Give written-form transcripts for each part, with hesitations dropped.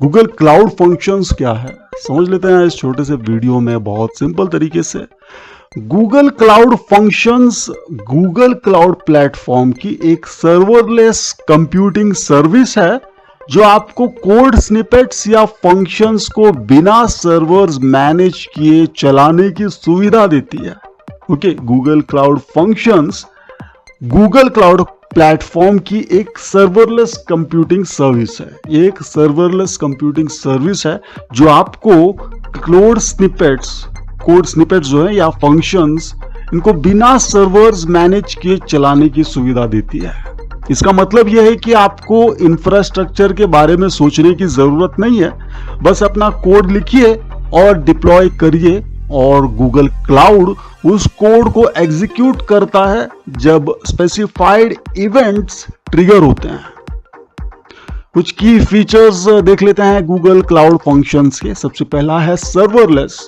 Google cloud functions क्या है, समझ लेते हैं इस छोटे से वीडियो में बहुत सिंपल तरीके से। Google cloud functions Google cloud platform की एक सर्वरलेस कंप्यूटिंग सर्विस है जो आपको कोड स्निपेट्स या फंक्शंस को बिना सर्वर्स मैनेज किए चलाने की सुविधा देती है। Okay, Google cloud functions Google cloud platform की एक सर्वरलेस कंप्यूटिंग सर्विस है। ये एक सर्वरलेस कंप्यूटिंग सर्विस है जो आपको कोड स्निपेट्स जो है या फंक्शंस, इनको बिना सर्वर्स मैनेज किए चलाने की सुविधा देती है। इसका मतलब यह है कि आपको इंफ्रास्ट्रक्चर के बारे में सोचने की जरूरत नहीं है, बस अपना कोड लिखिए और डिप्लॉय करिए और गूगल क्लाउड उस कोड को एग्जीक्यूट करता है जब स्पेसिफाइड इवेंट्स ट्रिगर होते हैं। कुछ की फीचर्स देख लेते हैं गूगल क्लाउड फंक्शंस के। सबसे पहला है सर्वरलेस।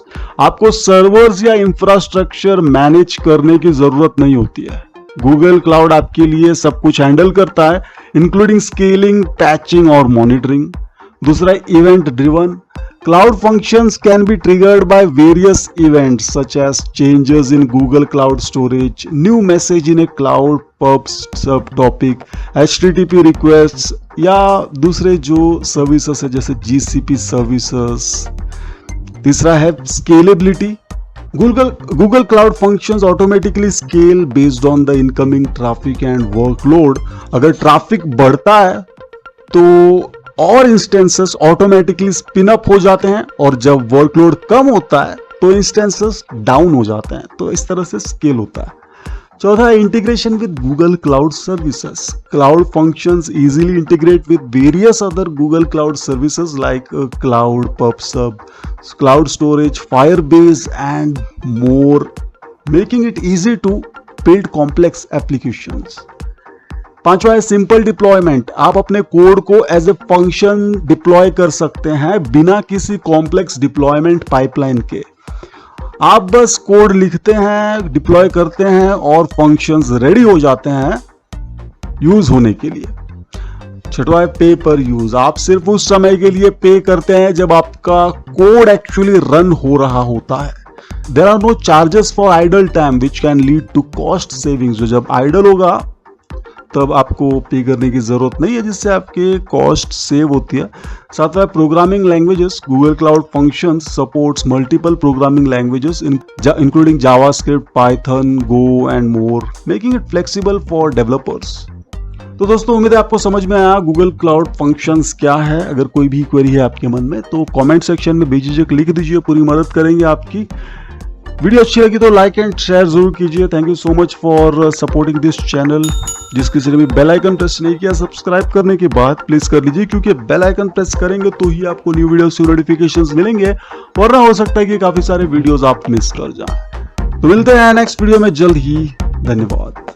आपको सर्वर्स या इंफ्रास्ट्रक्चर मैनेज करने की जरूरत नहीं होती है। गूगल क्लाउड आपके लिए सब कुछ हैंडल करता है, इंक्लूडिंग स्केलिंग, पैचिंग और मॉनिटरिंग। दूसरा, event driven. Cloud functions can be triggered by various events such as changes in Google Cloud Storage, new message in a Cloud Pub subtopic, HTTP requests या दूसरे जो services है जैसे GCP services. तीसरा है scalability. Google Cloud functions automatically scale based on the incoming traffic and workload. अगर traffic बढ़ता है तो और इंस्टेंसेस ऑटोमेटिकली स्पिन अप हो जाते हैं और जब वर्कलोड कम होता है तो इंस्टेंसेस डाउन हो जाते हैं। तो इस तरह से स्केल होता है। चौथा, integration with Google Cloud services. Cloud Functions easily integrate with various other Google Cloud services like Cloud Pub, Cloud Storage, Firebase and more, making it easy to build complex applications. पांचवा है simple deployment. आप अपने code को as a function deploy कर सकते हैं बिना किसी कॉम्प्लेक्स डिप्लॉयमेंट पाइपलाइन के। आप बस कोड लिखते हैं, डिप्लॉय करते हैं और फंक्शंस रेडी हो जाते हैं यूज होने के लिए। छठवां है पे पर यूज। आप सिर्फ उस समय के लिए पे करते हैं जब आपका कोड एक्चुअली रन हो रहा होता है। There are no charges for idle time which can lead to cost savings. जब आइडल होगा तब आपको पे करने की जरूरत नहीं है, जिससे आपके कॉस्ट सेव होती है। सातवां, programming languages. Google cloud functions supports multiple programming languages including JavaScript, Python, go and more, making it flexible for developers. तो दोस्तों, उम्मीद है आपको समझ में आया गूगल क्लाउड फंक्शंस क्या है। अगर कोई भी क्वेरी है आपके मन में तो कमेंट सेक्शन में बेझिझक लिख दीजिए, पूरी मदद करेंगे आपकी। वीडियो अच्छी लगी तो लाइक एंड शेयर जरूर कीजिए। Thank you so much for supporting this channel. जिस किसी ने भी बेल आइकन प्रेस नहीं किया, सब्सक्राइब करने के बाद प्लीज कर लीजिए, क्योंकि बेल आइकन प्रेस करेंगे तो ही आपको न्यू वीडियोस की नोटिफिकेशंस मिलेंगे, वरना हो सकता है कि काफी सारे वीडियोस आप मिस कर जाएं। तो मिलते हैं नेक्स्ट वीडियो में जल्द ही। धन्यवाद।